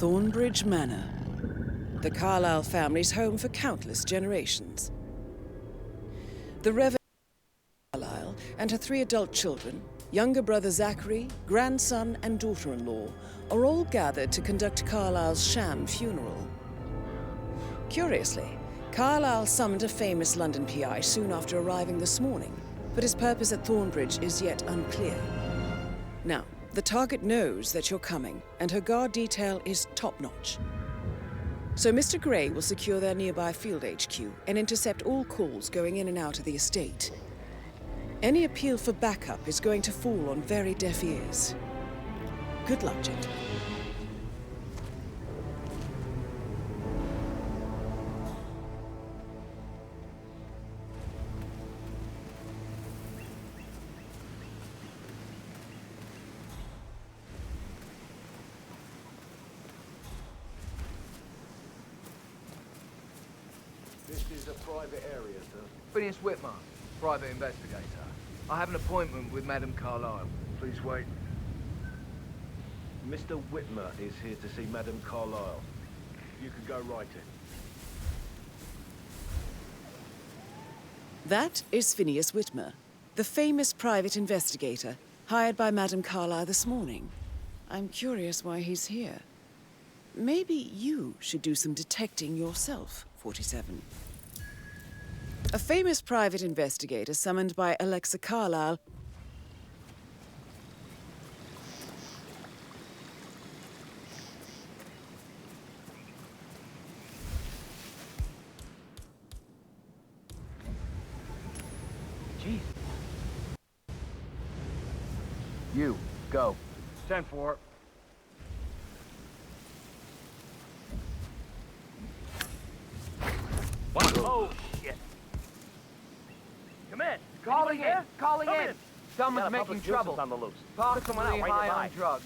Thornbridge Manor, the Carlyle family's home for countless generations. The Reverend Carlyle and her 3 adult children, younger brother Zachary, grandson and daughter-in-law, are all gathered to conduct Carlyle's sham funeral. Curiously, Carlyle summoned a famous London PI soon after arriving this morning, but his purpose at Thornbridge is yet unclear. Now, the target knows that you're coming, and her guard detail is top-notch. So Mr. Gray will secure their nearby field HQ and intercept all calls going in and out of the estate. Any appeal for backup is going to fall on very deaf ears. Good luck, gentlemen. This is a private area, sir. Phineas Whitmer, private investigator. I have an appointment with Madame Carlyle. Please wait. Mr. Whitmer is here to see Madame Carlyle. You can go right in. That is Phineas Whitmer, the famous private investigator hired by Madame Carlyle this morning. I'm curious why he's here. Maybe you should do some detecting yourself, 47. A famous private investigator summoned by Alexa Carlyle Jeez. You, go. 10-4. What? Oh, shit. Come in. Calling Anybody in. Calling Come in. in. Someone's Got a making public trouble. nuisance on the loose. Possibly Put someone out right high nearby. on drugs.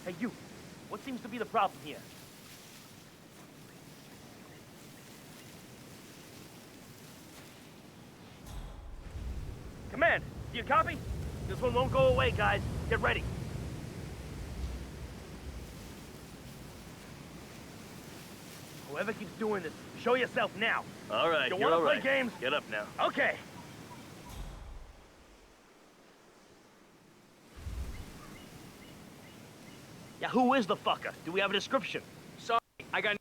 Hey, you. What seems to be the problem here? Command, do you copy? This one won't go away, guys. Get ready. Whoever keeps doing this, show yourself now. All right, You you're wanna all play right. games? Get up now. Okay. Yeah, who is the fucker? Do we have a description? Sorry, I got...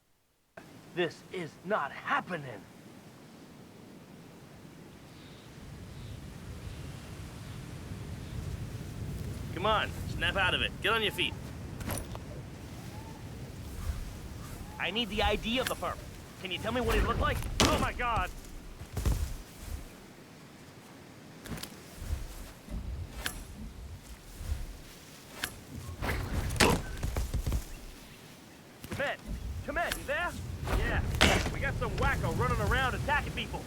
This is not happening. Come on, snap out of it. Get on your feet. I need the ID of the perp. Can you tell me what he looked like? Oh my god! Command, you there? Yeah, we got some wacko running around attacking people.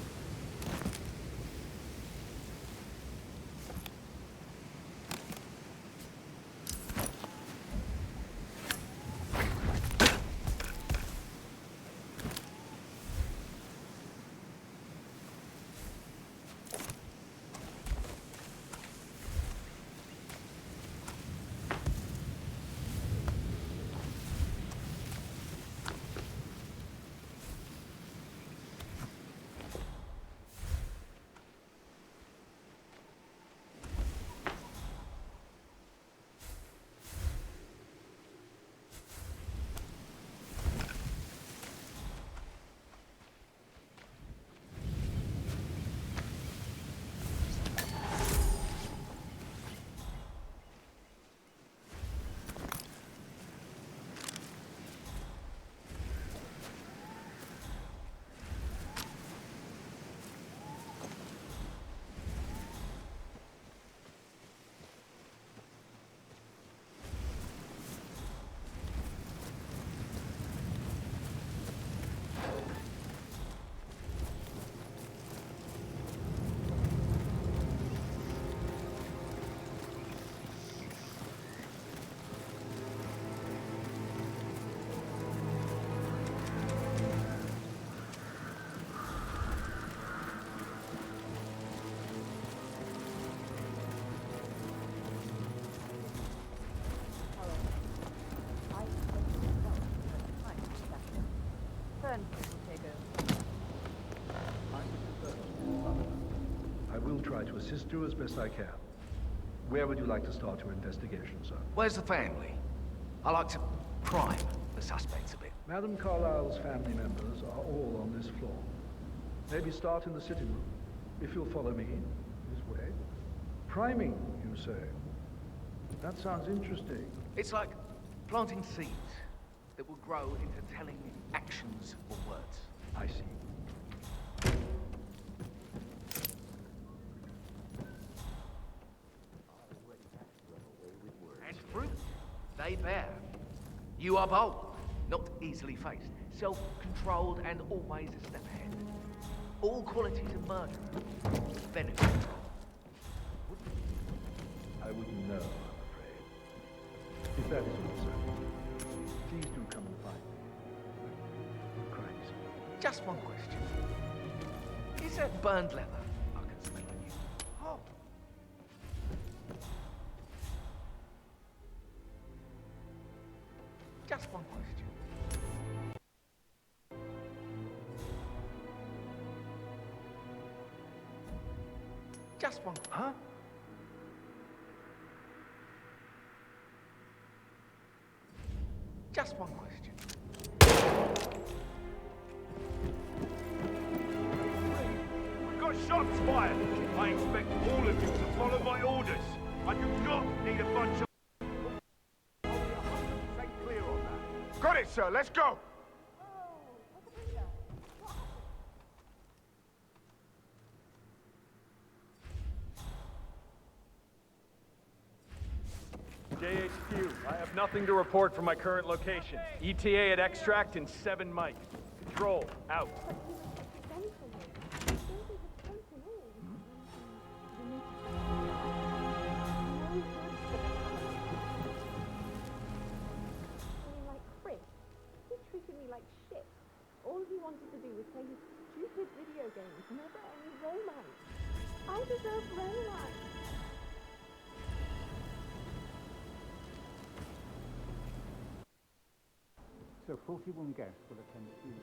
assist you as best I can. Where would you like to start your investigation, sir? Where's the family? I like to prime the suspects a bit. Madam Carlyle's family members are all on this floor. Maybe start in the sitting room, if you'll follow me this way. Priming, you say? That sounds interesting. It's like planting seeds that will grow into telling actions or words. I see. And fruit they bear. You are bold, not easily faced, self-controlled and always a step ahead. All qualities of murderer, benefit from. I wouldn't know, I'm afraid. If that is all, sir, please do come and find me. Crimes. Just one question. Is that burned leather I can smell on you? Oh. Just one question. Just one. Huh? Just one question. We've got shots fired. I expect all of you to follow my orders. I do not need a bunch of... Only 100% clear on that. Got it, sir. Let's go. JHQ, I have nothing to report from my current location. ETA at extract in 7 mic. Control, out. Like Chris, he treated me like shit. All he wanted to do was play his stupid video games, never any romance. I deserve romance. So 41 guests will attend the funeral.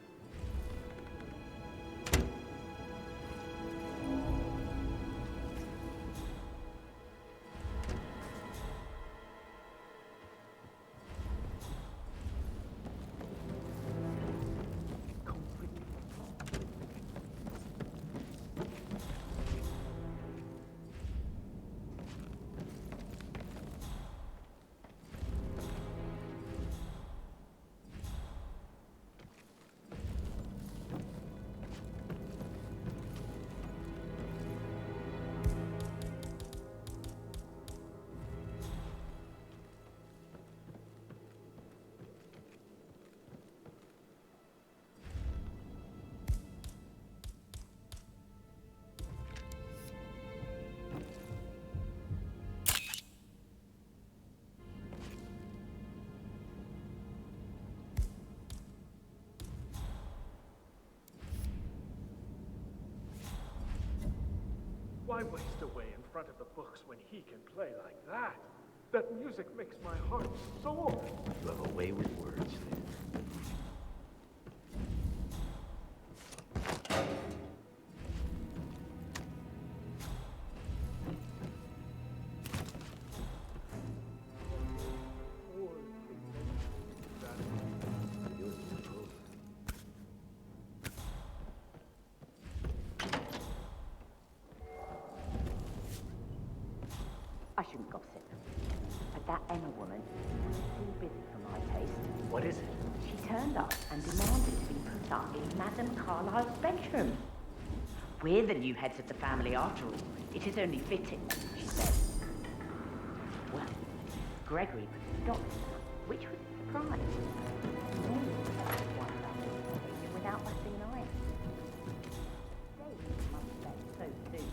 Why waste away in front of the books when he can play like that? That music makes my heart soar. You have a way with words. I shouldn't gossip, but that Emma woman was too busy for my taste. What is it? She turned up and demanded to be put up in Madame Carlyle's bedroom. We're the new heads of the family after all. It is only fitting, she said. Well, Gregory put a stop to that, which was a surprise. Normally, without batting an eye. Dave must have left so soon.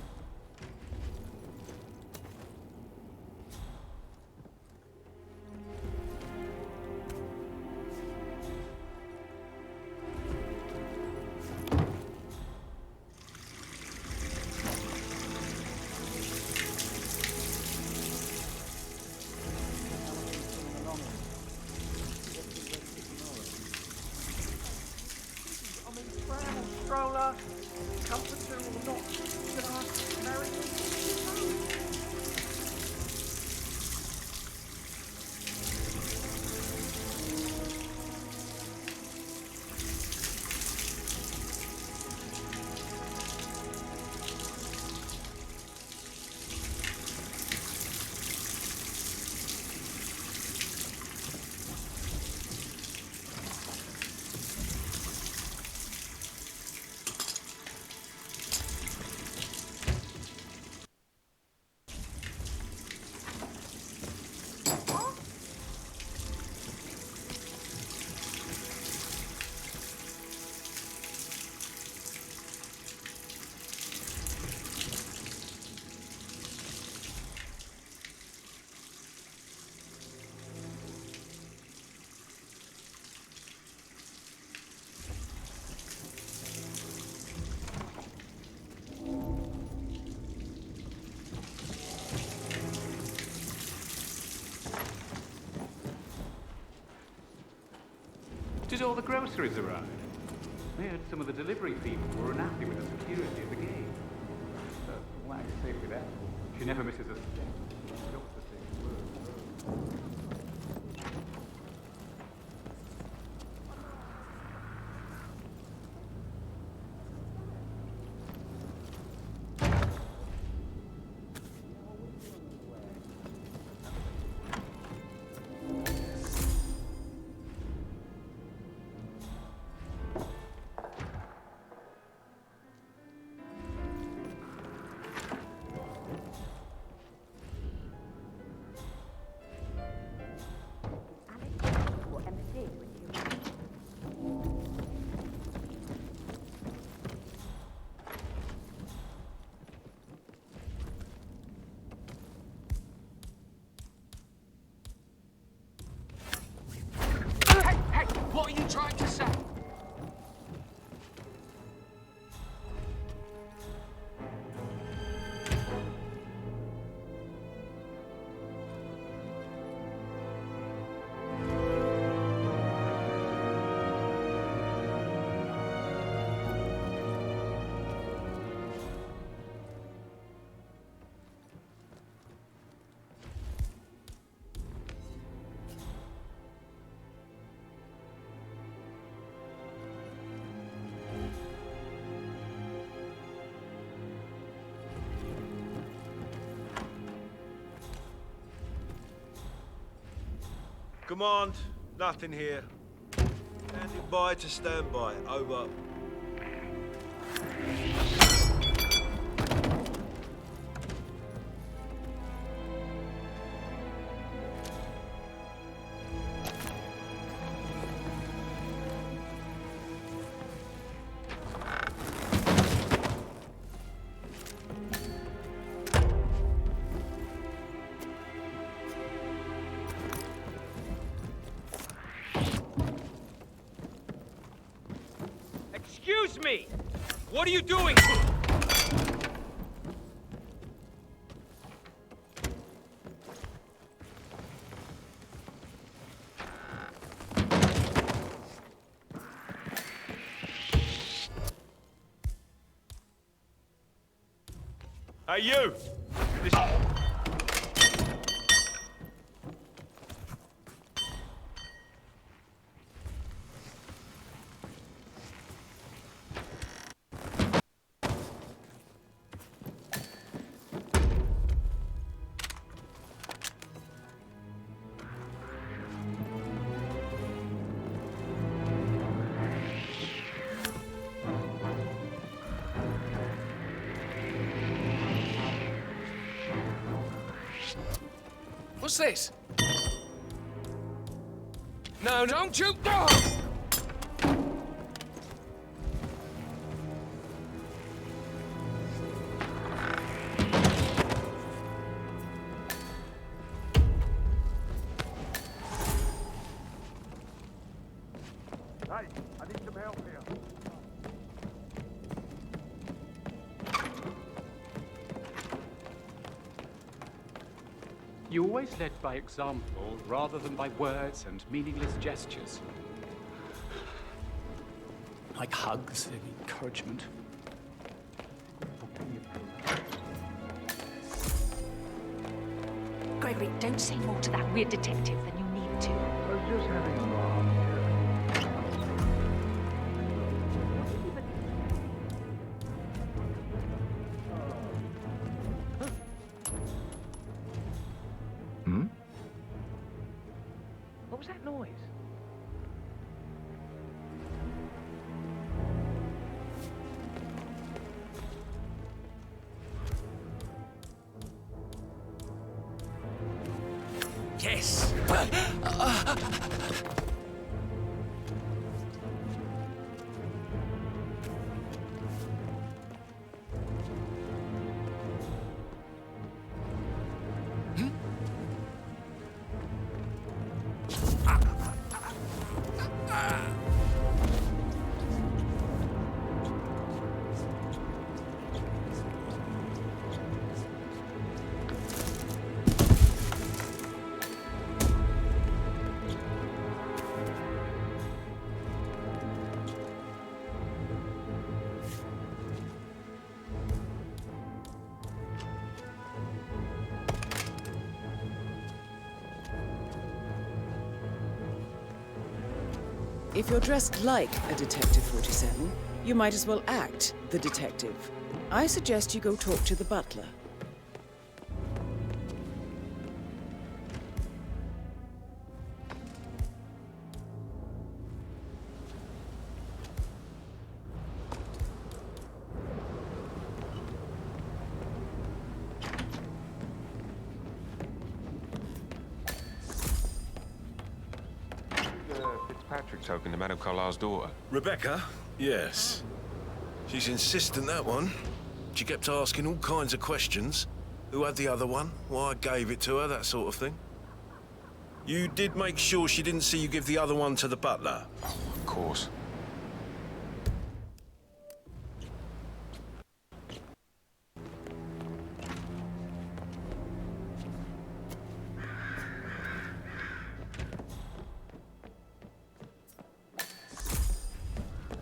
saw the groceries arrive. I heard some of the delivery people were unhappy with the security of the gate. But why is safe with that? She never misses a step. She's got to say a word. What are you trying to say? Command, nothing here. Standing by to stand by. Over. Excuse me! What are you doing? Hey, you! This... What's this? No, don't you go! Hey, I need some help here. You always led by example rather than by words and meaningless gestures. Like hugs and encouragement. Gregory, don't say more to that weird detective than you need to. I was just having a laugh. What was that noise? Yes! If you're dressed like a Detective 47, you might as well act the detective. I suggest you go talk to the butler. Fitzpatrick talking to Madame Carlisle's daughter. Rebecca? Yes. She's insistent, that one. She kept asking all kinds of questions. Who had the other one? Why I gave it to her, that sort of thing. You did make sure she didn't see you give the other one to the butler? Of course.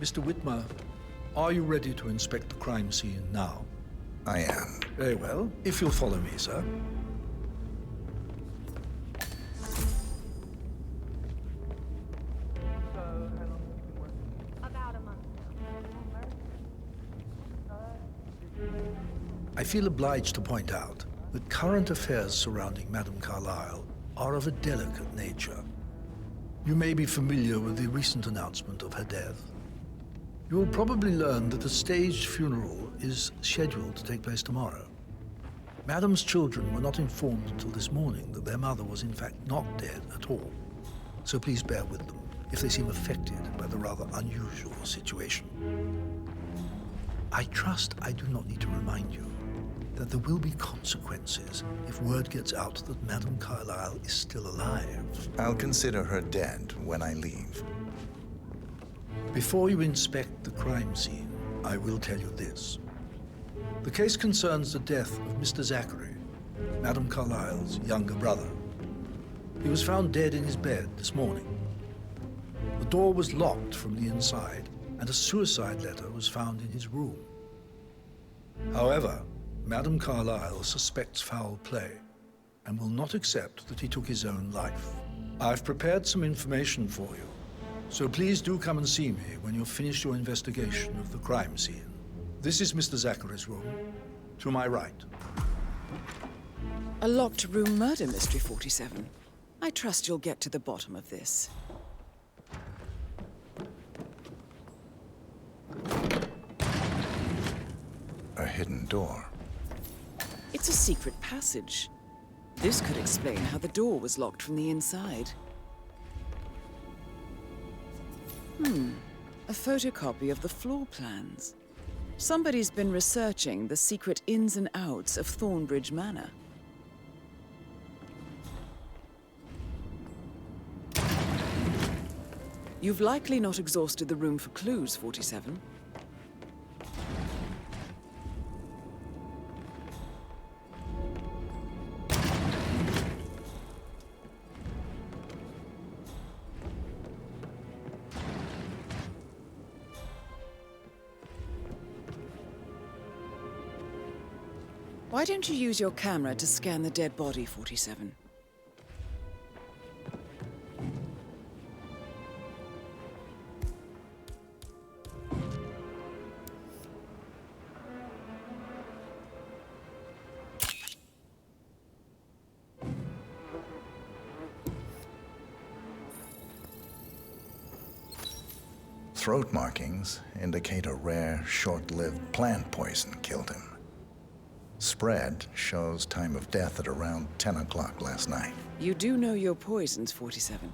Mr. Whitmer, are you ready to inspect the crime scene now? I am. Very well. If you'll follow me, sir. About a month now. I feel obliged to point out that current affairs surrounding Madame Carlisle are of a delicate nature. You may be familiar with the recent announcement of her death. You will probably learn that a staged funeral is scheduled to take place tomorrow. Madame's children were not informed until this morning that their mother was in fact not dead at all. So please bear with them if they seem affected by the rather unusual situation. I trust I do not need to remind you that there will be consequences if word gets out that Madame Carlisle is still alive. I'll consider her dead when I leave. Before you inspect the crime scene, I will tell you this. The case concerns the death of Mr. Zachary, Madame Carlisle's younger brother. He was found dead in his bed this morning. The door was locked from the inside, and a suicide letter was found in his room. However, Madame Carlisle suspects foul play and will not accept that he took his own life. I've prepared some information for you, so please do come and see me when you've finished your investigation of the crime scene. This is Mr. Zachary's room, to my right. A locked room murder mystery, 47. I trust you'll get to the bottom of this. A hidden door. It's a secret passage. This could explain how the door was locked from the inside. A photocopy of the floor plans. Somebody's been researching the secret ins and outs of Thornbridge Manor. You've likely not exhausted the room for clues, 47. Why don't you use your camera to scan the dead body, 47? Throat markings indicate a rare, short-lived plant poison killed him. Spread shows time of death at around 10 o'clock last night. You do know your poisons, 47.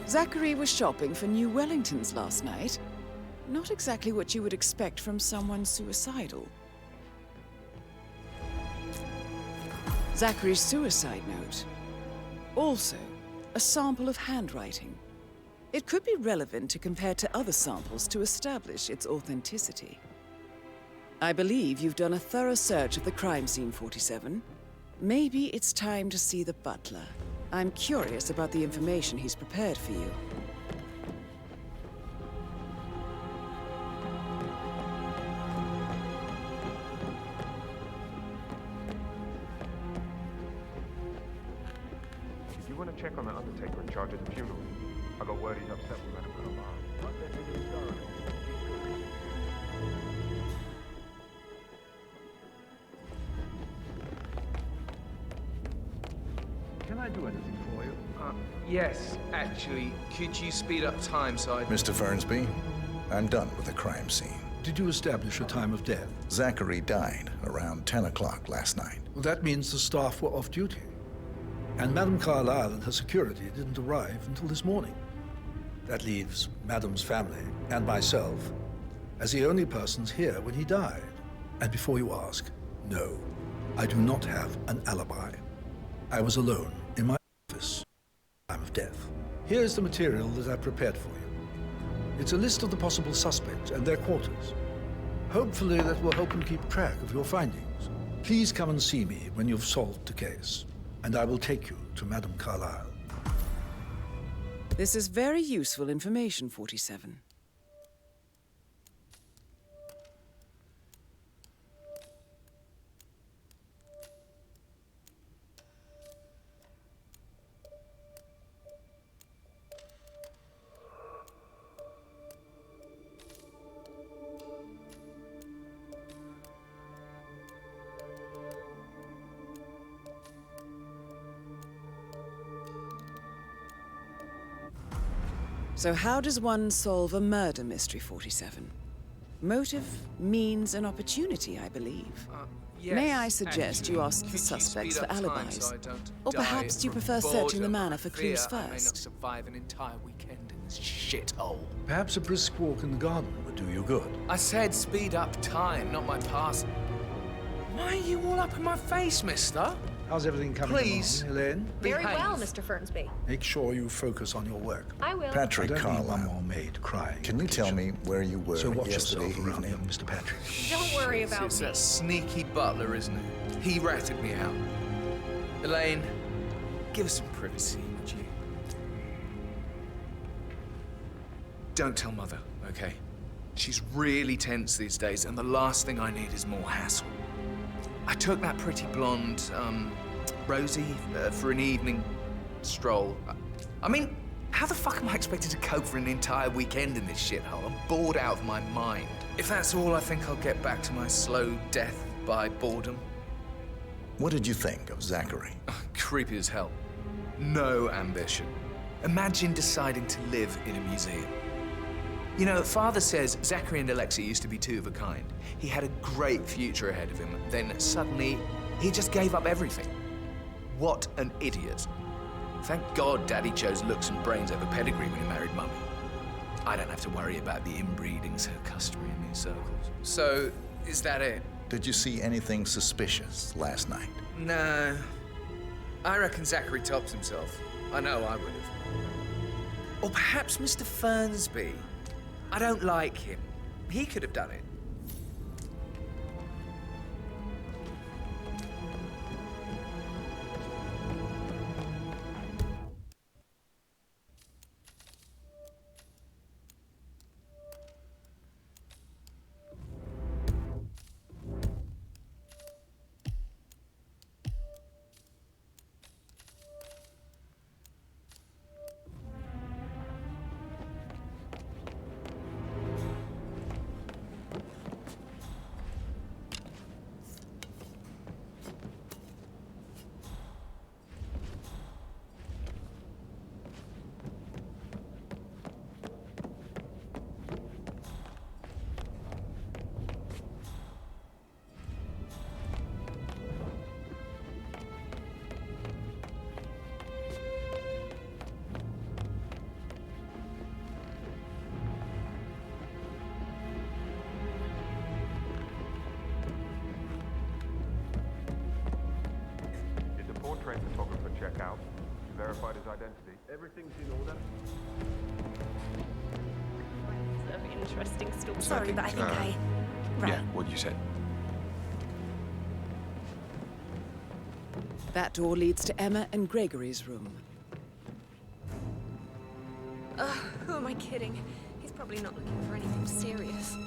Zachary was shopping for new Wellingtons last night. Not exactly what you would expect from someone suicidal. Zachary's suicide note. Also, a sample of handwriting. It could be relevant to compare to other samples to establish its authenticity. I believe you've done a thorough search of the crime scene, 47. Maybe it's time to see the butler. I'm curious about the information he's prepared for you. Did you want to check on the undertaker in charge of the funeral? I got word he's upset with Madame Carlyle. Can I do anything for you? Yes, actually. Could you speed up time so I... Mr. Fernsby, I'm done with the crime scene. Did you establish a time of death? Zachary died around 10 o'clock last night. Well, that means the staff were off duty. And Madame Carlyle and her security didn't arrive until this morning. That leaves Madame's family and myself as the only persons here when he died. And before you ask, no, I do not have an alibi. I was alone in my office at the time of death. Here's the material that I prepared for you. It's a list of the possible suspects and their quarters. Hopefully that will help you keep track of your findings. Please come and see me when you've solved the case, and I will take you to Madame Carlyle. This is very useful information, 47. So how does one solve a murder mystery, 47? Motive, means, and opportunity, I believe. Yes, May I suggest actually, you ask the could you suspects speed for up time alibis? so I don't Or die perhaps you from prefer searching the boredom? manor for I fear clues I may not first? survive an entire weekend in this shithole. Perhaps a brisk walk in the garden would do you good. I said speed up time, not my past. Why are you all up in my face, mister? How's everything coming Please. along, Elaine? Very Behave. well, Mr. Fernsby. Make sure you focus on your work. I will. Patrick I don't need one Carlyle, more maid crying. can you tell me where you were So watch yesterday yourself around, evening? young Mr. Patrick. Don't worry Shit, about it's me. that sneaky butler, isn't it? He ratted me out. Elaine, give us some privacy, would you? Don't tell Mother, okay? She's really tense these days, and the last thing I need is more hassle. I took that pretty blonde, Rosie, for an evening stroll. I mean, how the fuck am I expected to cope for an entire weekend in this shithole? I'm bored out of my mind. If that's all, I think I'll get back to my slow death by boredom. What did you think of Zachary? Creepy as hell. No ambition. Imagine deciding to live in a museum. You know, Father says Zachary and Alexa used to be two of a kind. He had a great future ahead of him. Then suddenly, he just gave up everything. What an idiot. Thank God Daddy chose looks and brains over pedigree when he married Mummy. I don't have to worry about the inbreeding so customary in these circles. So, is that it? Did you see anything suspicious last night? No. I reckon Zachary tops himself. I know I would have. Or perhaps Mr. Fernsby. I don't like him. He could have done it. Portrait photographer check out. You verified his identity. Everything's in order. It's an interesting story. Sorry, but I think Yeah, what you said. That door leads to Emma and Gregory's room. Who am I kidding? He's probably not looking for anything serious.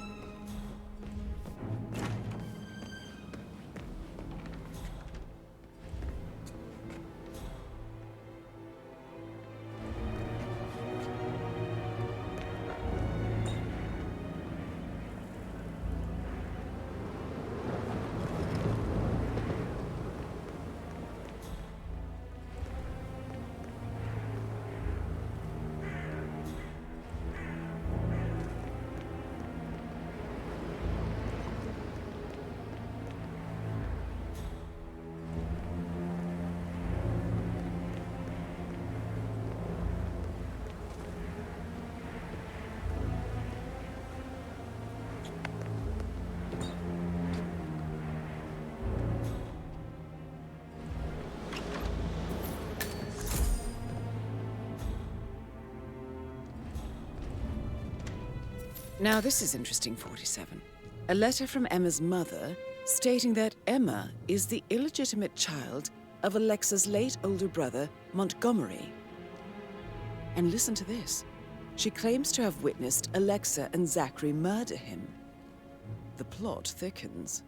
Now this is interesting, 47. A letter from Emma's mother stating that Emma is the illegitimate child of Alexa's late older brother, Montgomery. And listen to this. She claims to have witnessed Alexa and Zachary murder him. The plot thickens.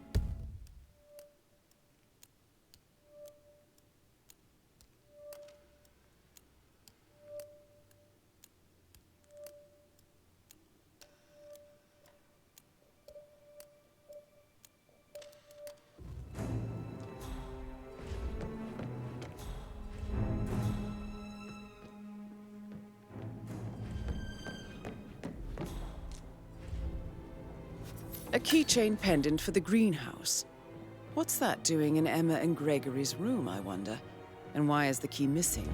A keychain pendant for the greenhouse. What's that doing in Emma and Gregory's room, I wonder? And why is the key missing?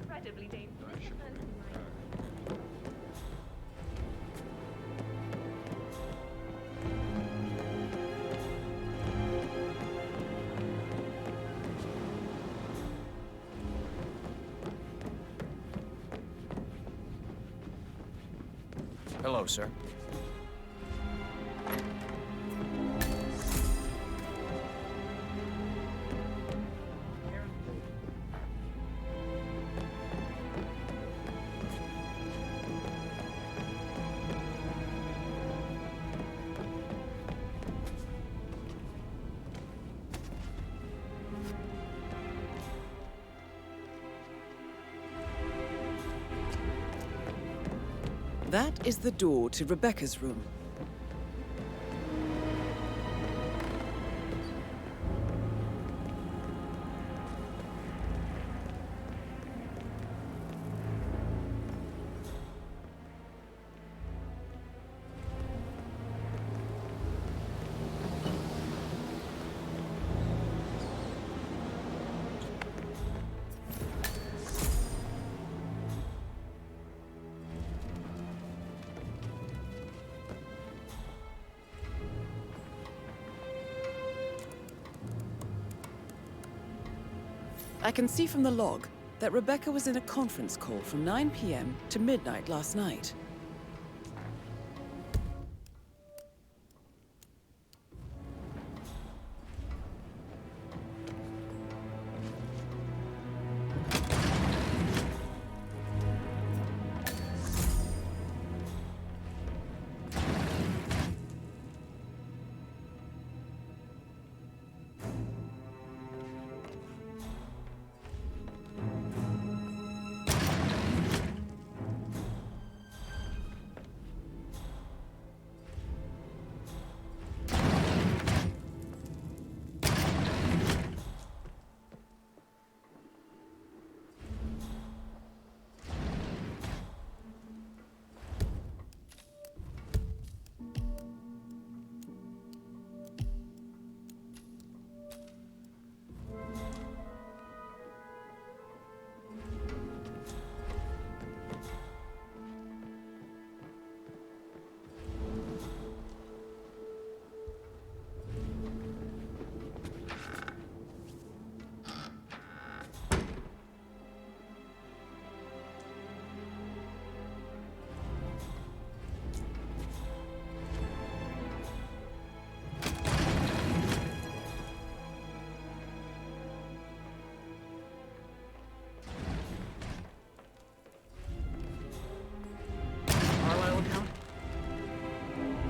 Incredibly dangerous. Hello, sir. That is the door to Rebecca's room. I can see from the log that Rebecca was in a conference call from 9 p.m. to midnight last night.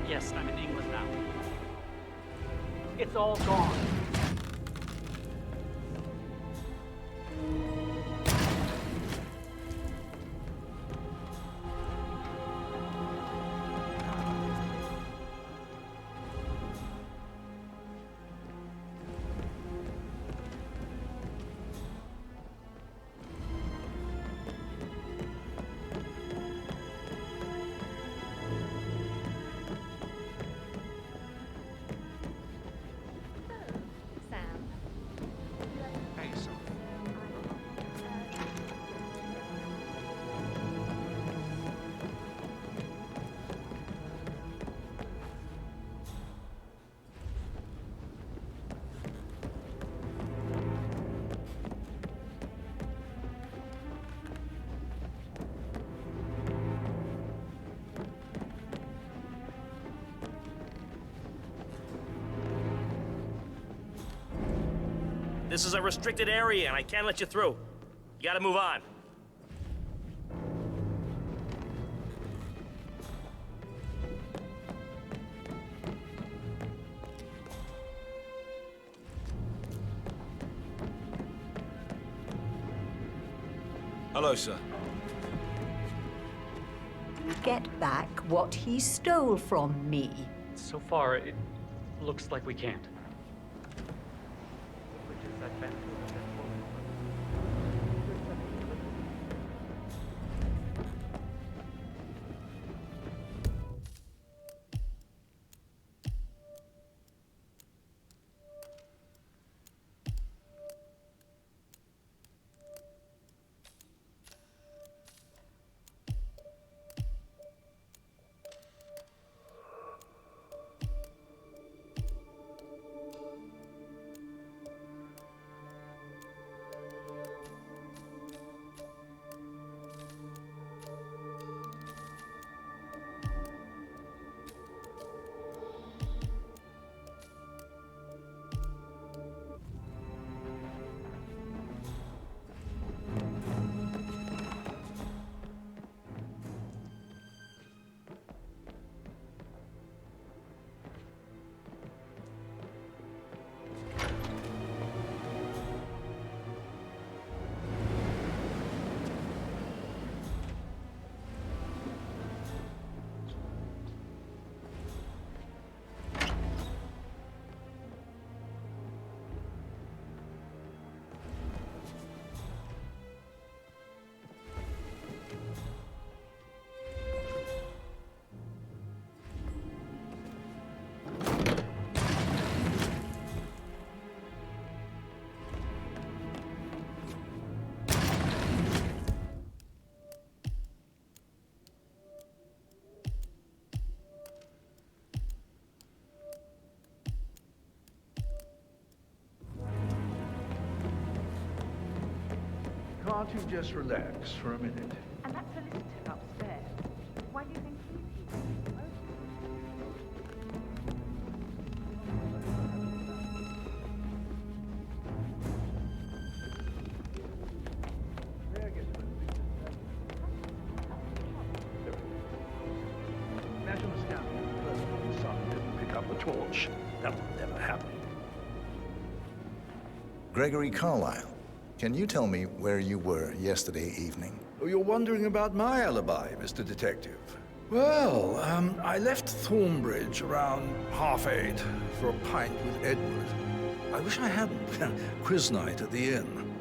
Yes, I'm in England now. It's all gone. This is a restricted area, and I can't let you through. You gotta move on. Hello, sir. Get back what he stole from me. So far, it looks like we can't. Can't you just relax for a minute? And that solicitor upstairs. Why do you think he's here? National Scouting son didn't pick up the torch. That will never happen. Gregory Carlyle, can you tell me where you were yesterday evening? Oh, you're wondering about my alibi, Mr. Detective. Well, I left Thornbridge around 8:30 for a pint with Edward. I wish I hadn't. Quiz night at the inn.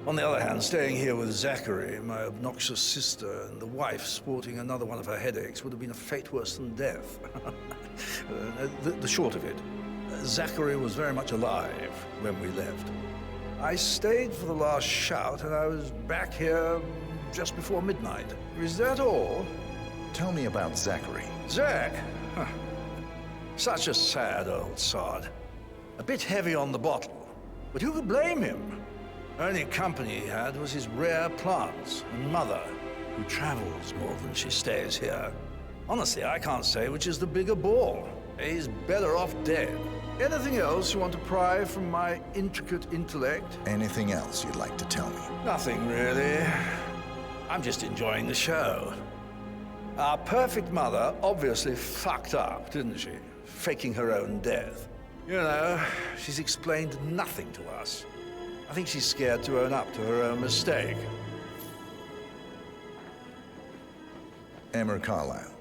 On the other hand, staying here with Zachary, my obnoxious sister, and the wife sporting another one of her headaches would have been a fate worse than death. The short of it, Zachary was very much alive when we left. I stayed for the last shout, and I was back here just before midnight. Is that all? Tell me about Zachary. Zach? Huh. Such a sad old sod. A bit heavy on the bottle, but who could blame him? Only company he had was his rare plants and mother, who travels more than she stays here. Honestly, I can't say which is the bigger ball. He's better off dead. Anything else you want to pry from my intricate intellect? Anything else you'd like to tell me? Nothing, really. I'm just enjoying the show. Our perfect mother obviously fucked up, didn't she? Faking her own death. You know, she's explained nothing to us. I think she's scared to own up to her own mistake. Emma Carlyle,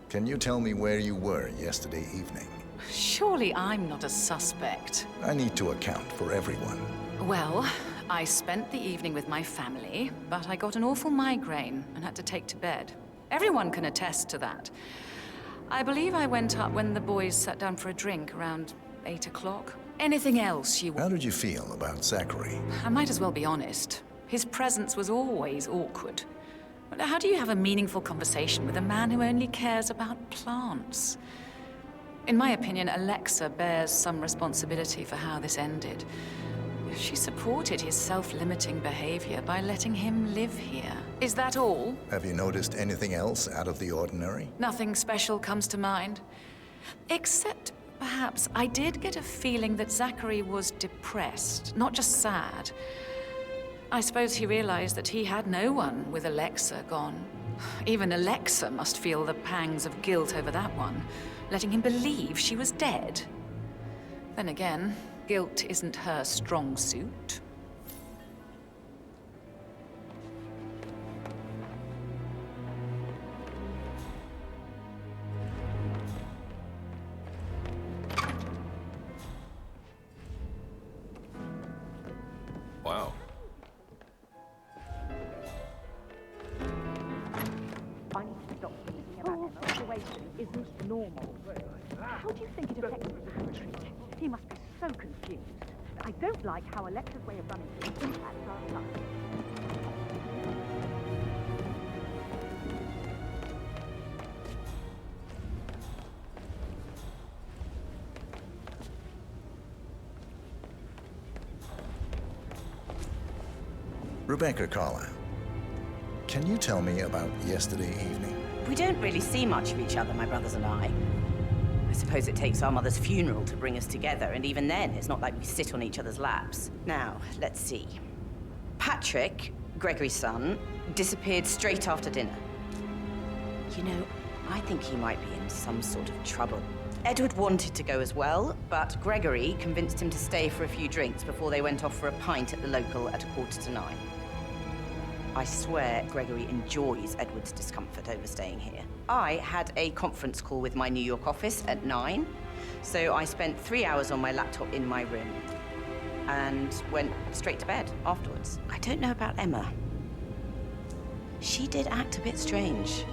can you tell me where you were yesterday evening? Surely I'm not a suspect. I need to account for everyone. Well, I spent the evening with my family, but I got an awful migraine and had to take to bed. Everyone can attest to that. I believe I went up when the boys sat down for a drink around 8 o'clock. Anything else you want? How did you feel about Zachary? I might as well be honest. His presence was always awkward. But how do you have a meaningful conversation with a man who only cares about plants? In my opinion, Alexa bears some responsibility for how this ended. She supported his self-limiting behavior by letting him live here. Is that all? Have you noticed anything else out of the ordinary? Nothing special comes to mind. Except, perhaps, I did get a feeling that Zachary was depressed, not just sad. I suppose he realized that he had no one with Alexa gone. Even Alexa must feel the pangs of guilt over that one, letting him believe she was dead. Then again, guilt isn't her strong suit. Wow. I need to stop thinking about Emma. The situation isn't normal. How do you think it affects Patrick? He must be so confused. I don't like how Alexa's way of running things impacts our son. Rebecca Carlyle, can you tell me about yesterday evening? We don't really see much of each other, my brothers and I. I suppose it takes our mother's funeral to bring us together, and even then, it's not like we sit on each other's laps. Now, let's see. Patrick, Gregory's son, disappeared straight after dinner. You know, I think he might be in some sort of trouble. Edward wanted to go as well, but Gregory convinced him to stay for a few drinks before they went off for a pint at the local at 9:15. I swear Gregory enjoys Edward's discomfort over staying here. I had a conference call with my New York office at 9, so I spent 3 hours on my laptop in my room and went straight to bed afterwards. I don't know about Emma. She did act a bit strange.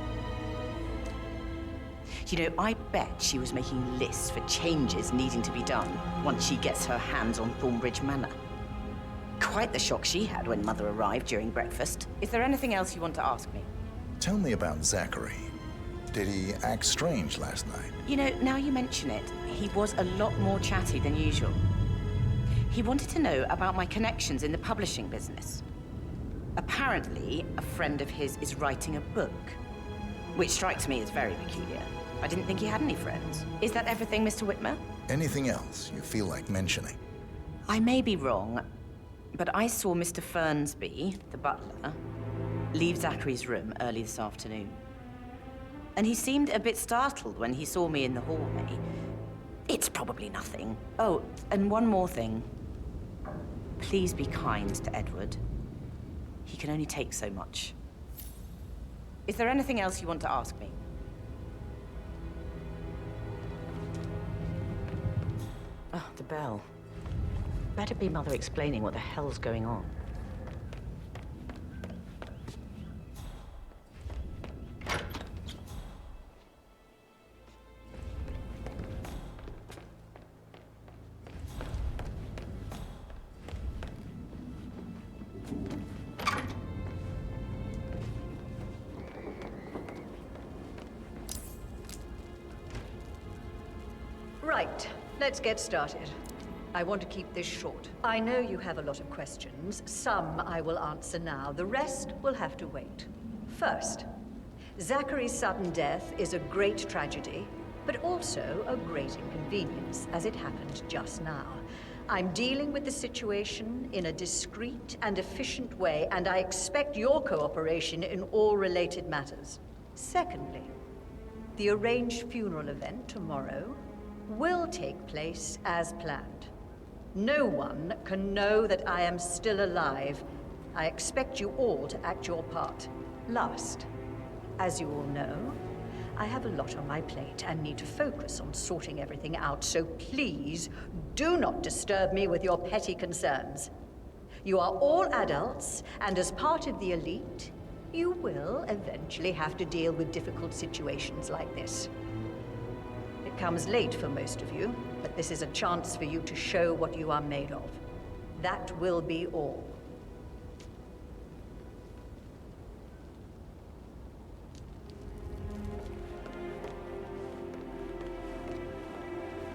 You know, I bet she was making lists for changes needing to be done once she gets her hands on Thornbridge Manor. Quite the shock she had when Mother arrived during breakfast. Is there anything else you want to ask me? Tell me about Zachary. Did he act strange last night? You know, now you mention it, he was a lot more chatty than usual. He wanted to know about my connections in the publishing business. Apparently, a friend of his is writing a book, which strikes me as very peculiar. I didn't think he had any friends. Is that everything, Mr. Whitmer? Anything else you feel like mentioning? I may be wrong, but I saw Mr. Fernsby, the butler, leave Zachary's room early this afternoon. And he seemed a bit startled when he saw me in the hallway. It's probably nothing. Oh, and one more thing. Please be kind to Edward. He can only take so much. Is there anything else you want to ask me? Oh, the bell. Better be Mother explaining what the hell's going on. Right, let's get started. I want to keep this short. I know you have a lot of questions. Some I will answer now. The rest will have to wait. First, Zachary's sudden death is a great tragedy, but also a great inconvenience, as it happened just now. I'm dealing with the situation in a discreet and efficient way, and I expect your cooperation in all related matters. Secondly, The arranged funeral event tomorrow will take place as planned. No one can know that I am still alive. I expect you all to act your part. Last, as you all know, I have a lot on my plate and need to focus on sorting everything out, so please do not disturb me with your petty concerns. You are all adults, and as part of the elite, you will eventually have to deal with difficult situations like this. It comes late for most of you, but this is a chance for you to show what you are made of. That will be all.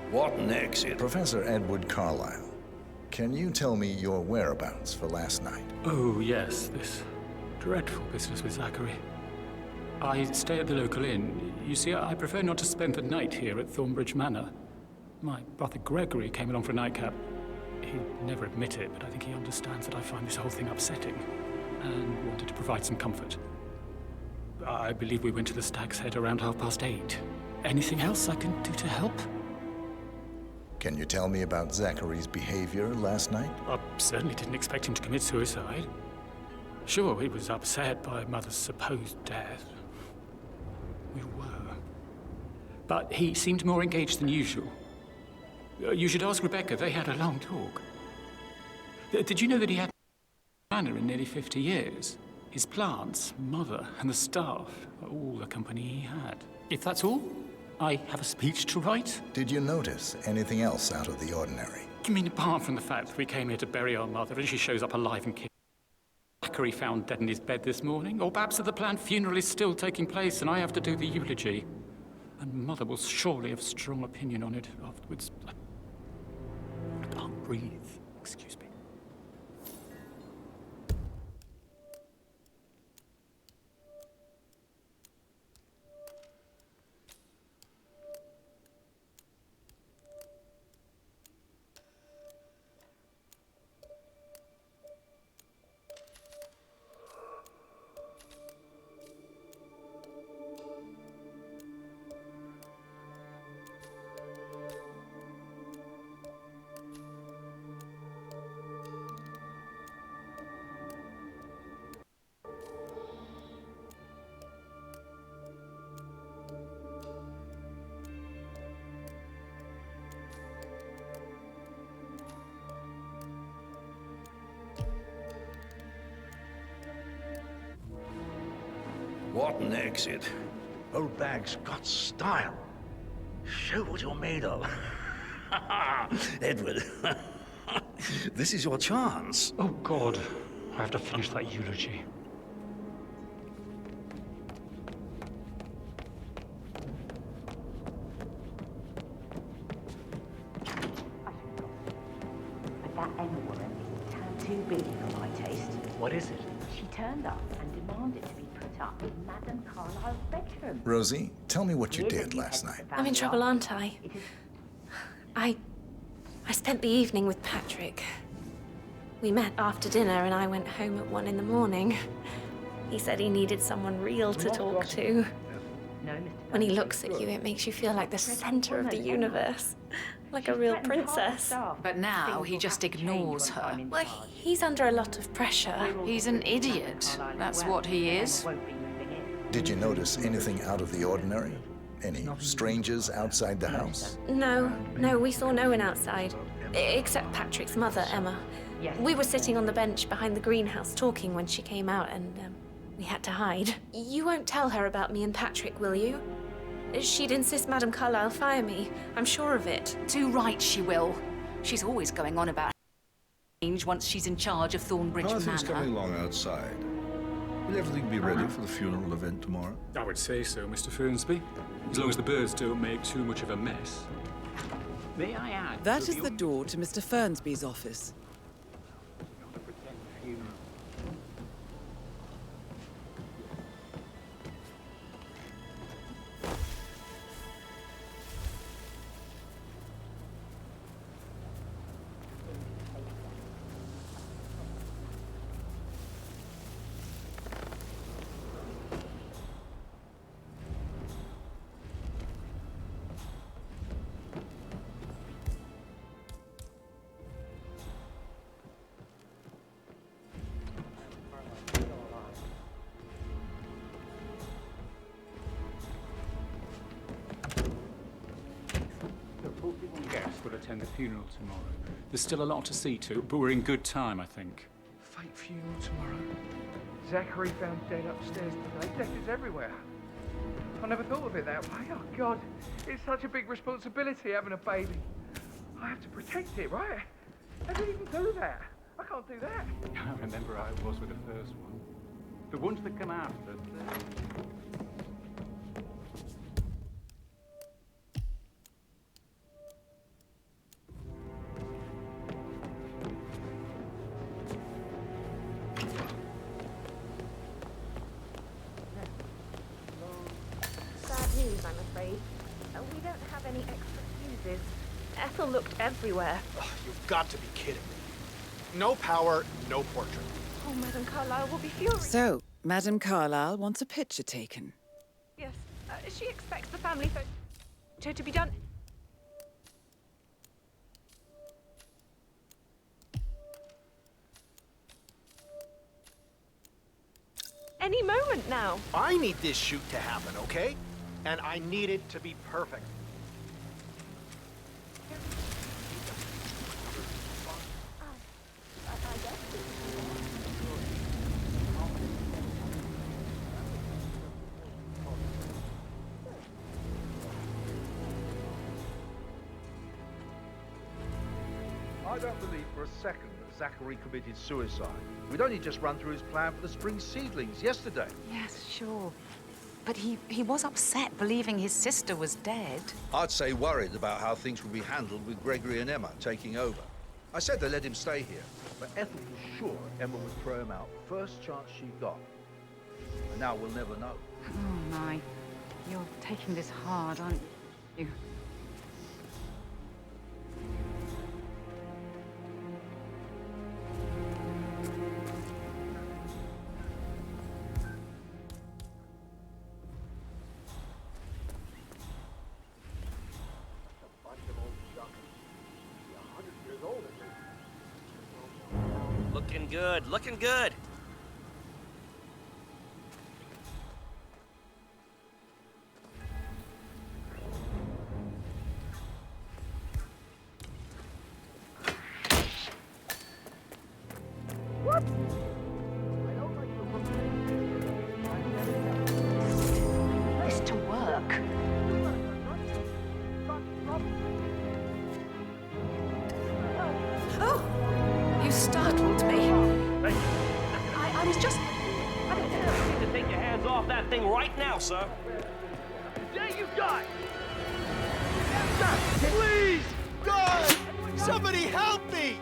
What an exit. Professor Edward Carlyle, can you tell me your whereabouts for last night? Oh, yes, this dreadful business with Zachary. I stay at the local inn. You see, I prefer not to spend the night here at Thornbridge Manor. My brother Gregory came along for a nightcap. He'd never admit it, but I think he understands that I find this whole thing upsetting and wanted to provide some comfort. I believe we went to the Stag's Head around 8:30. Anything else I can do to help? Can you tell me about Zachary's behavior last night? I certainly didn't expect him to commit suicide. Sure, he was upset by Mother's supposed death. We were. But he seemed more engaged than usual. You should ask Rebecca. They had a long talk. Did you know that he had manor in nearly 50 years? His plants, Mother, and the staff, all the company he had. If that's all, I have a speech to write. Did you notice anything else out of the ordinary? You mean apart from the fact that we came here to bury our mother and she shows up alive and killed? Zachary found dead in his bed this morning? Or perhaps that the planned funeral is still taking place and I have to do the eulogy? And Mother will surely have strong opinion on it afterwards. I can't breathe. Excuse me. What an exit. Old bag's got style. Show what you're made of. Edward, this is your chance. Oh, God. I have to finish that eulogy. But that Emma woman is a tad too big for my taste. What is it? She turned up and demanded to be put up in Madame Carlyle's bedroom. Rosie, tell me what you did last night. I'm in trouble, aren't I? I spent the evening with Patrick. We met after dinner and I went home at 1 in the morning. He said he needed someone real to talk to. When he looks at you, it makes you feel like the center of the universe. Like a real princess. But now he just ignores her. Well, he's under a lot of pressure. He's an idiot. That's what he is. Did you notice anything out of the ordinary? Any strangers outside the house? No, we saw no one outside. Except Patrick's mother, Emma. We were sitting on the bench behind the greenhouse talking when she came out and we had to hide. You won't tell her about me and Patrick, will you? She'd insist Madame Carlyle fire me. I'm sure of it. Too right she will. She's always going on about change once she's in charge of Thornbridge Manor. How are things coming along outside? Will everything be ready for the funeral event tomorrow? I would say so, Mr. Fernsby. As long as the birds don't make too much of a mess. May I add? That is the door to Mr. Fernsby's office. will attend the funeral tomorrow. There's still a lot to see to, but we're in good time, I think. Fake funeral tomorrow. Zachary found dead upstairs today. Death is everywhere. I never thought of it that way. Oh, God. It's such a big responsibility having a baby. I have to protect it, right? I didn't even do that. I can't do that. I remember how it was with the first one. The ones that come after, Sad news, I'm afraid. We don't have any extra fuses. Ethel looked everywhere. Oh, you've got to be kidding me. No power, no portrait. Oh, Madame Carlyle will be furious. So, Madame Carlyle wants a picture taken. Yes, she expects the family photo to be done. Any moment now. I need this shoot to happen, okay? And I need it to be perfect. I don't believe for a second that Zachary committed suicide. We'd only just run through his plan for the spring seedlings yesterday. Yes, sure. But he was upset believing his sister was dead. I'd say worried about how things would be handled with Gregory and Emma taking over. I said they let him stay here. But Ethel was sure Emma would throw him out first chance she got. And now we'll never know. Oh, my. You're taking this hard, aren't you? Looking good, looking good. What? This to work. Oh! You startled me. I was just... You need to take your hands off that thing right now, sir. There you go! Please! God! Somebody help me!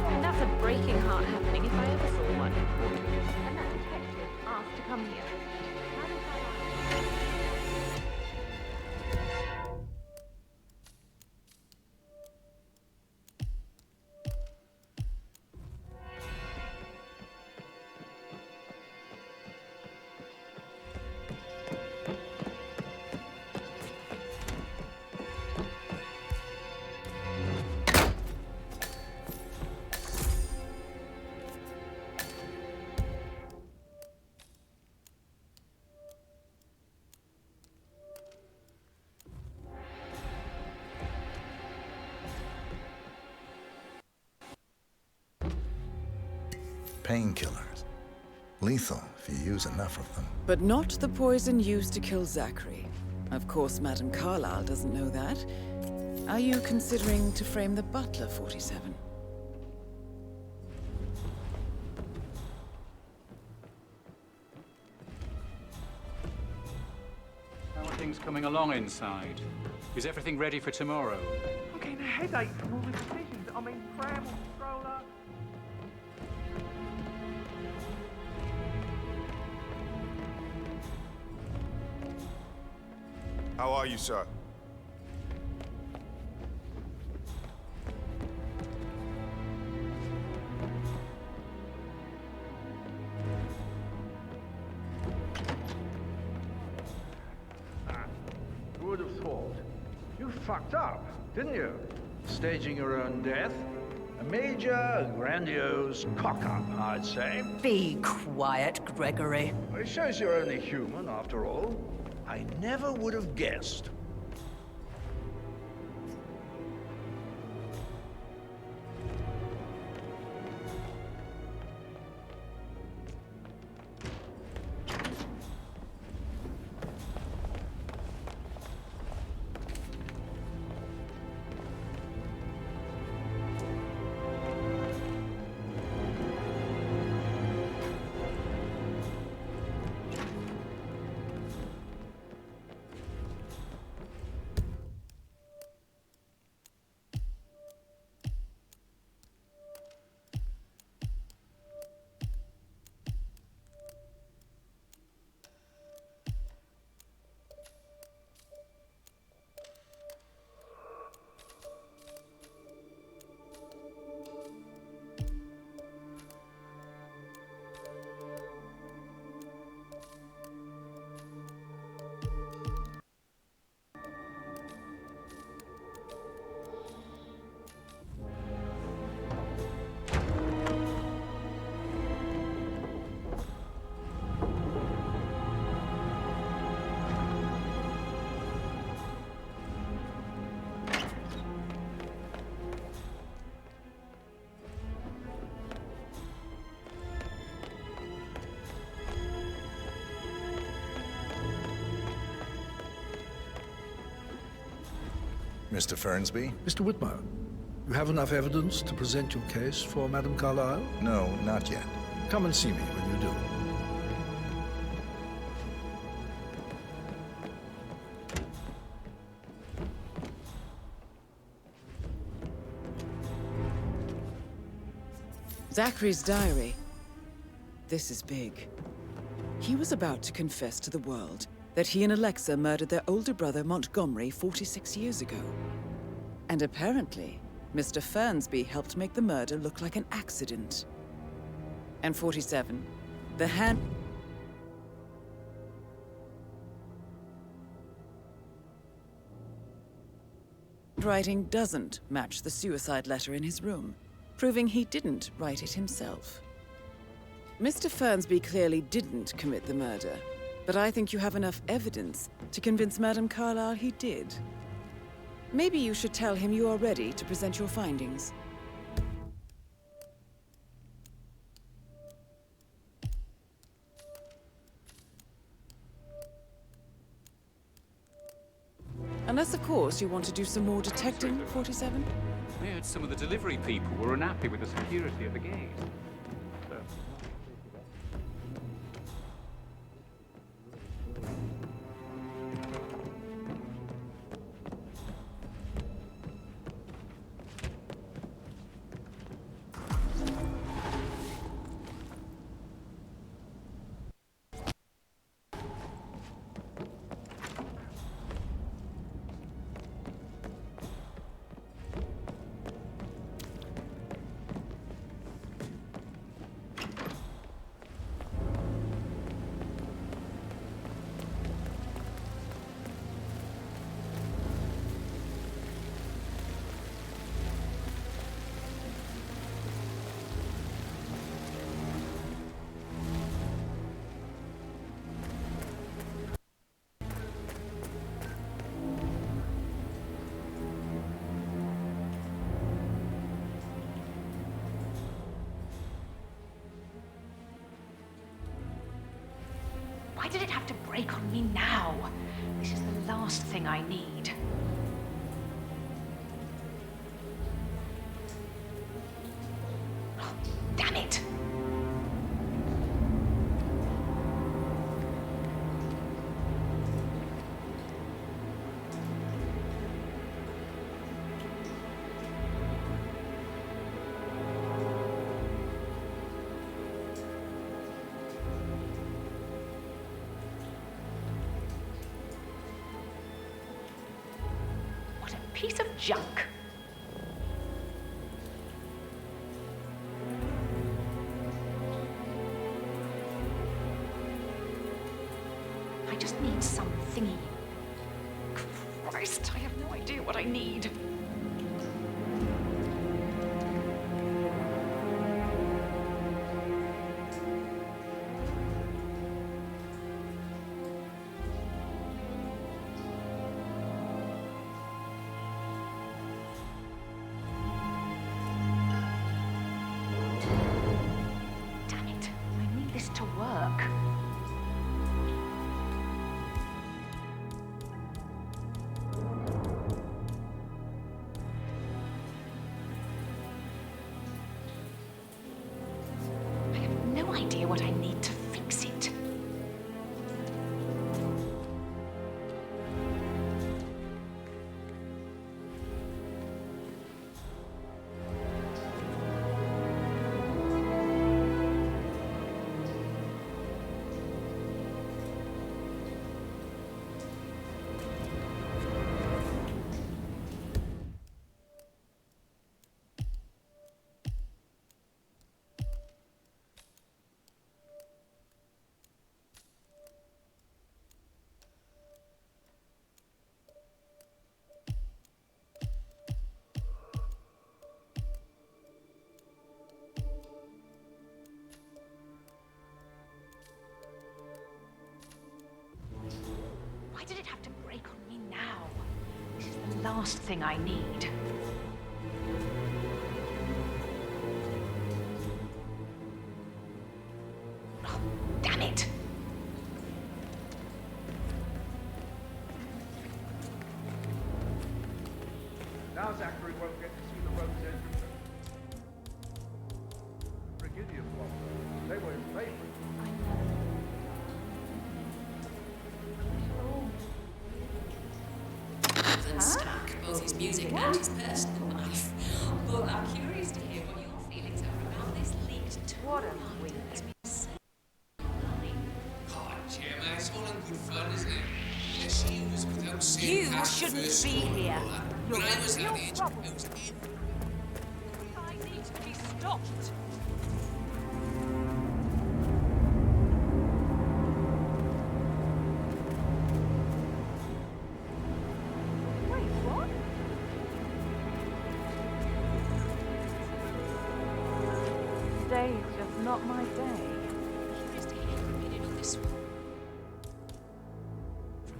And that's a breaking heart happening if I ever saw one. And that detective asked to come here. Painkillers. Lethal if you use enough of them. But not the poison used to kill Zachary. Of course, Madame Carlyle doesn't know that. Are you considering to frame the butler, 47? How are things coming along inside? Is everything ready for tomorrow? I'm getting a headache from all the decisions. I mean, pram or stroller. How are you, sir? fucked up, didn't you? Staging your own death. A major, grandiose cock-up, I'd say. Be quiet, Gregory. Well, it shows you're only human, after all. I never would have guessed. Mr. Fernsby? Mr. Whitmer, you have enough evidence to present your case for Madame Carlyle? No, not yet. Come and see me when you do. Zachary's diary. This is big. He was about to confess to the world that he and Alexa murdered their older brother Montgomery 46 years ago. And apparently, Mr. Fernsby helped make the murder look like an accident. And 47, the handwriting doesn't match the suicide letter in his room, proving he didn't write it himself. Mr. Fernsby clearly didn't commit the murder, but I think you have enough evidence to convince Madame Carlyle he did. Maybe you should tell him you are ready to present your findings. Unless, of course, you want to do some more detecting, 47? I heard some of the delivery people were unhappy with the security at the gate. Why did it have to break on me now? This is the last thing I need. Oh, damn it! Piece of junk. I just need some thingy. Christ, I have no idea idea what I need. Damn it. I need this to work. No idea what I need to fix it. Why did it have to break on me now? This is the last thing I need. Oh, damn it! Now Zachary won't get to see the road's entrance. Brigidian plots. They were his favorite. Stark, both his music and his personal life. But I'm curious to hear what your feelings are about this leaked tour line that's been set online. God, Gemma, it's all in good fun, isn't it? Yeah, she was without saying You past the shouldn't first be one and here. all that. You're When I was a that real age, problem. it was I need to be stopped. Wait, what? Today's just not my day. Curious to hear your opinion on this one.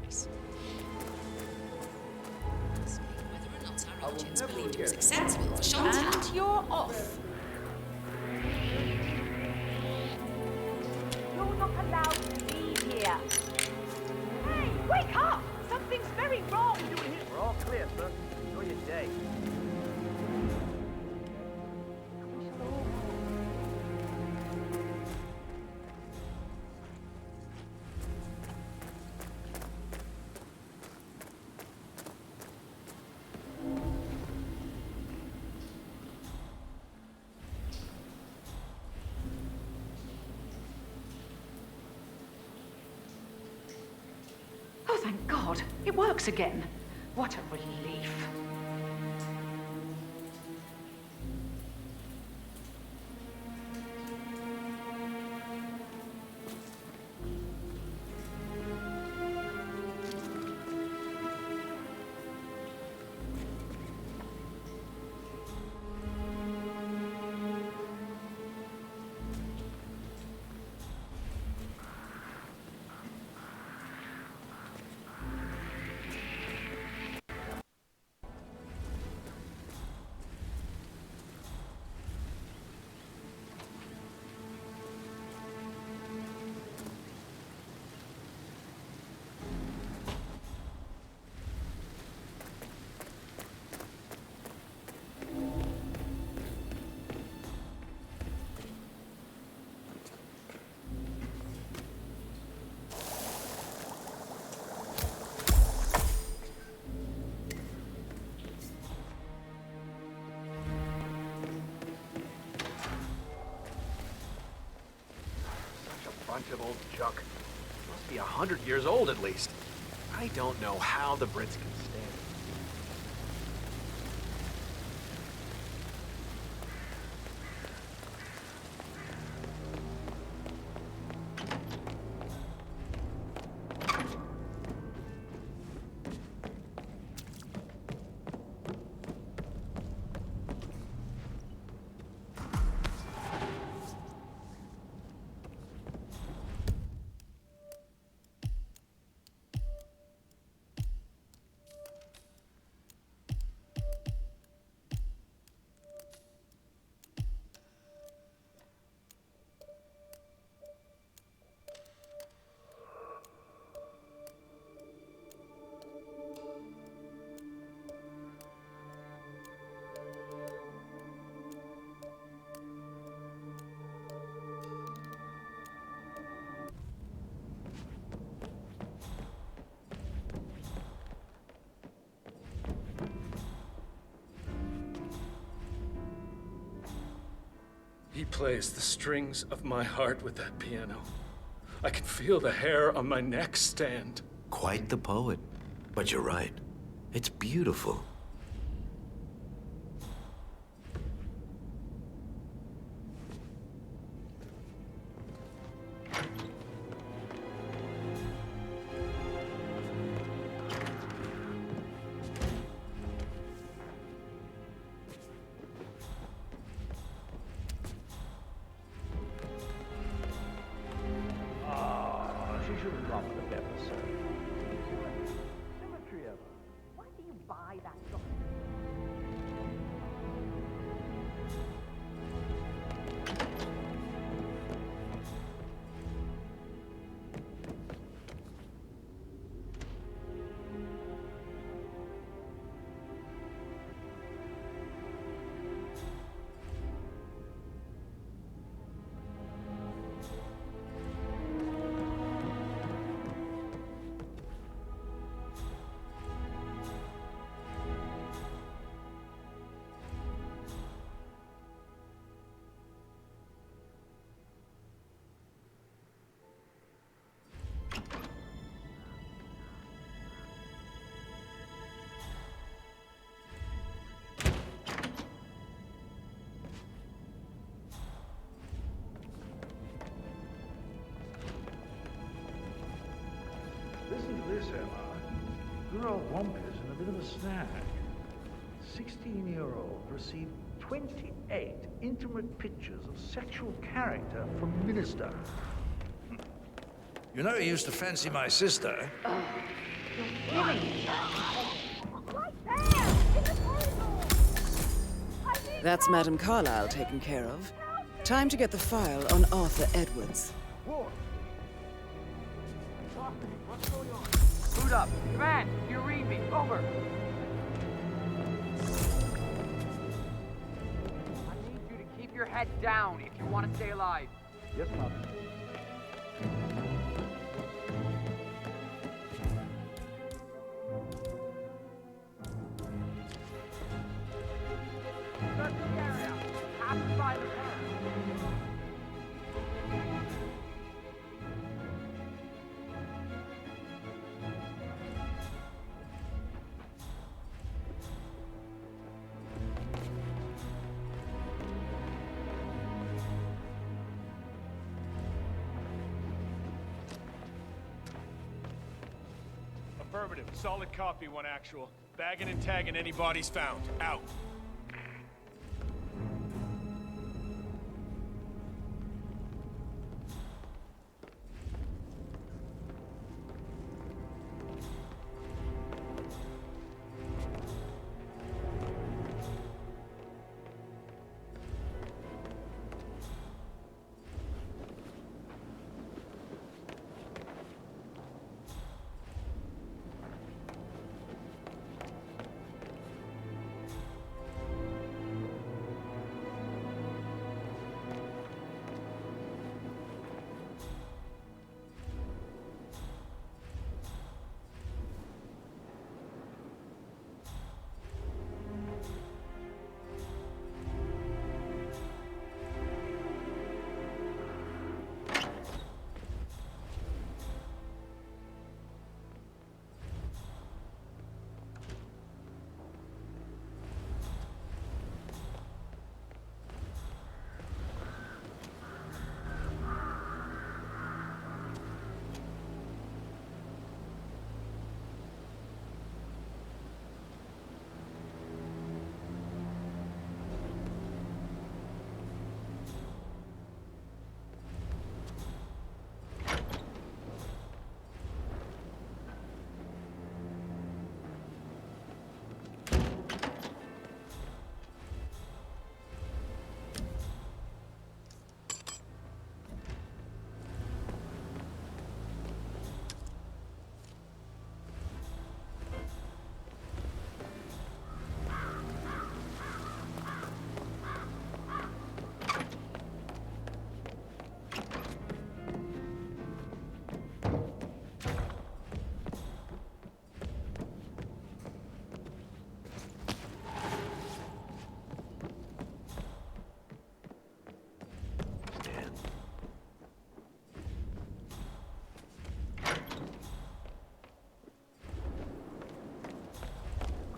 Price. Asking whether or not our agents believed it was acceptable for Chantal. And you're off. You're not allowed to be here. Hey, wake up! Something's very wrong. What are you doing here? We're all clear, sir. Enjoy your day. Oh, thank God. It works again. What a relief. Bunch of old junk. Must be 100 years old at least. I don't know how the Brits can stand it. He plays the strings of my heart with that piano. I can feel the hair on my neck stand. Quite the poet. But you're right. It's beautiful. She should have gone with the pepper, sir. Symmetry of her. Why do you buy that stuff? Listen to this, Emma. Good old Wampus in a bit of a snag. 16-year-old received 28 intimate pictures of sexual character from Minister. You know he used to fancy my sister. That's Madame Carlyle taken care of. Time to get the file on Arthur Edwards. Boot up. Command, you read me. Over. I need you to keep your head down if you want to stay alive. Yes, Mom. Search the area. Pass by the turn. Affirmative. Solid copy, one actual. Bagging and tagging any bodies found. Out.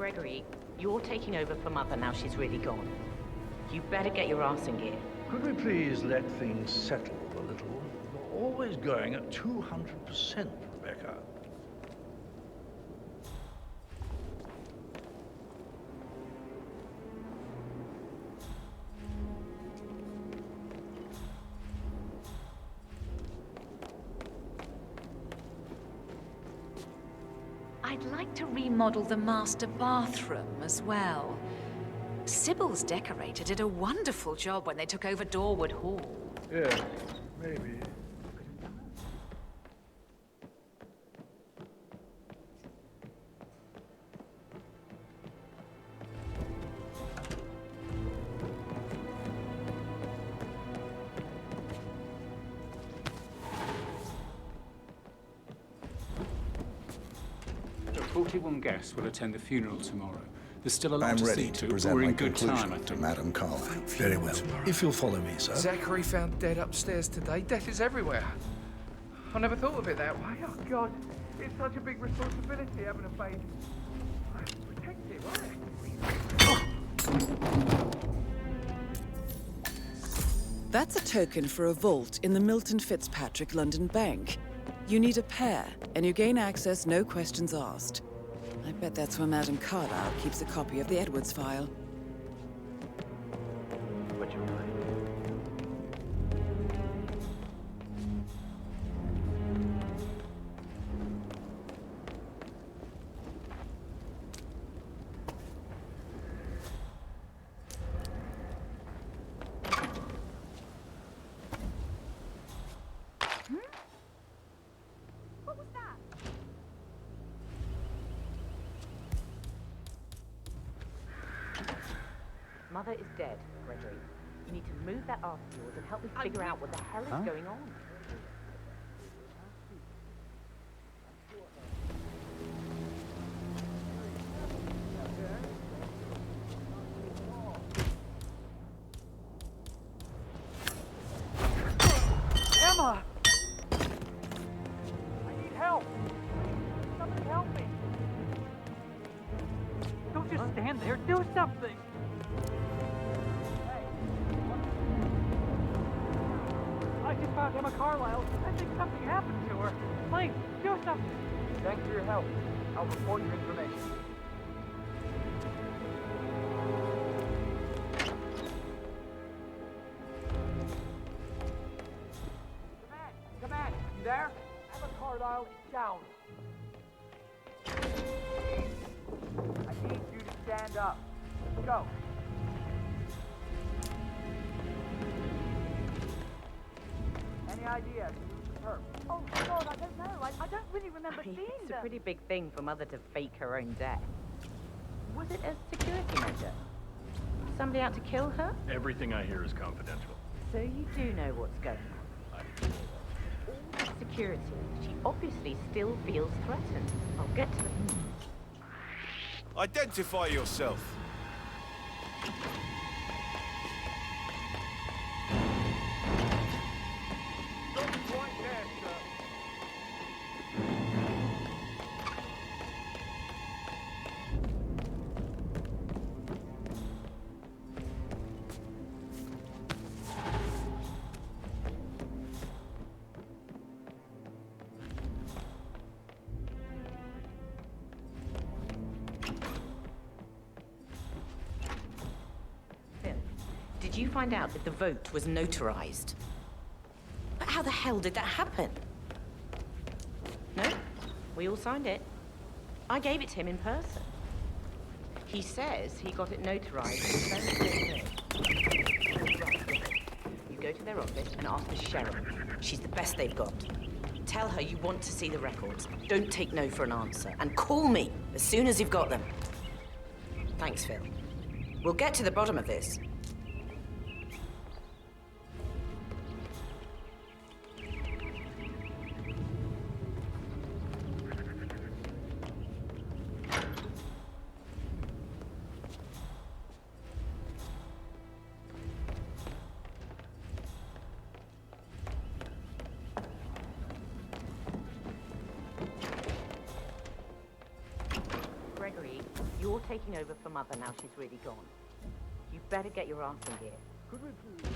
Gregory, you're taking over for Mother now she's really gone. You better get your ass in gear. Could we please let things settle a little? You're always going at 200%, Rebecca. I'd like to remodel the master bathroom as well. Sybil's decorator did a wonderful job when they took over Dorwood Hall. Yeah, maybe. The 41 guests will attend the funeral tomorrow. There's still a lot I'm to ready see to to. present We're my in good time, I conclusion to think. Madame Carlyle. Very well. If you'll follow me, sir. Zachary found dead upstairs today. Death is everywhere. I never thought of it that way. Oh, God. It's such a big responsibility having a baby. I have to protect him, right? That's a token for a vault in the Milton Fitzpatrick London Bank. You need a pair, and you gain access no questions asked. I bet that's where Madame Carlyle keeps a copy of the Edwards file. But you're right. Mother is dead, Gregory. You need to move that ass of yours and help me figure out what the hell is going on. Emma! I need help! Somebody help me! Don't just stand there, do something! I just found Emma Carlyle. I think something happened to her. Please, do something! Thanks for your help. I'll report your information. Command! You there? Emma Carlyle is down. I need you to stand up. Go. Any idea who's the perp? Oh, God, I don't know. I don't really remember seeing them. It's a pretty big thing for Mother to fake her own death. Was it a security measure? Somebody out to kill her? Everything I hear is confidential. So you do know what's going on. All that security, she obviously still feels threatened. I'll get to the... Identify yourself. Did you find out that the vote was notarized? But how the hell did that happen? No, we all signed it. I gave it to him in person. He says he got it notarized the very same day. You go to their office and ask the sheriff. She's the best they've got. Tell her you want to see the records. Don't take no for an answer. And call me as soon as you've got them. Thanks, Phil. We'll get to the bottom of this. taking over for Mother now she's really gone. You better get your ass in gear. Could we please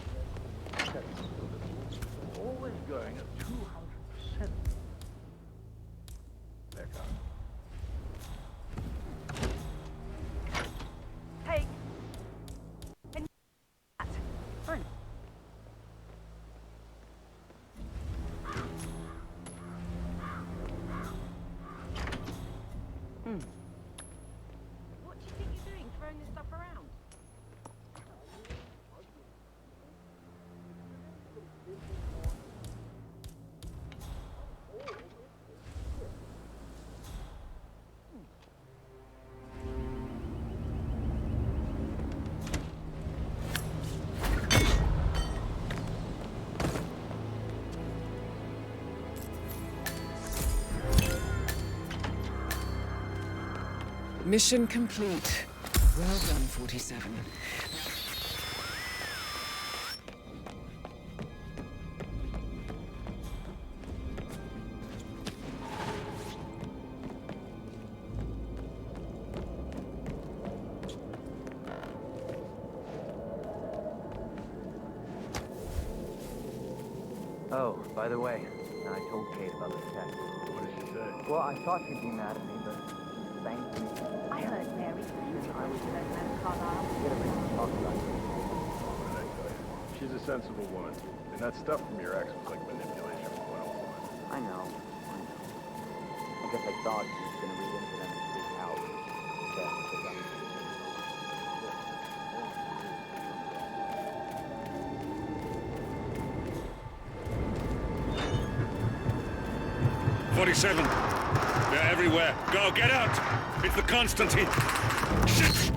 always going at 200%? Becca. Take. And fine. What do you think you're doing, throwing this stuff around? Mission complete. Well done, 47. Oh, by the way, I told Kate about the text. What did she say? Well, I thought she'd be mad at me, but thanked me. I heard Mary saying I was known as Carlisle. Get a reason to talk about it. What did I tell you? She's a sensible woman. And that stuff from your ex was like manipulation 101. I know. I guess I thought she was going to read into them and freak out. Yeah, because I'm... 47. They're everywhere. Go, get out! It's the Constantine. Shit!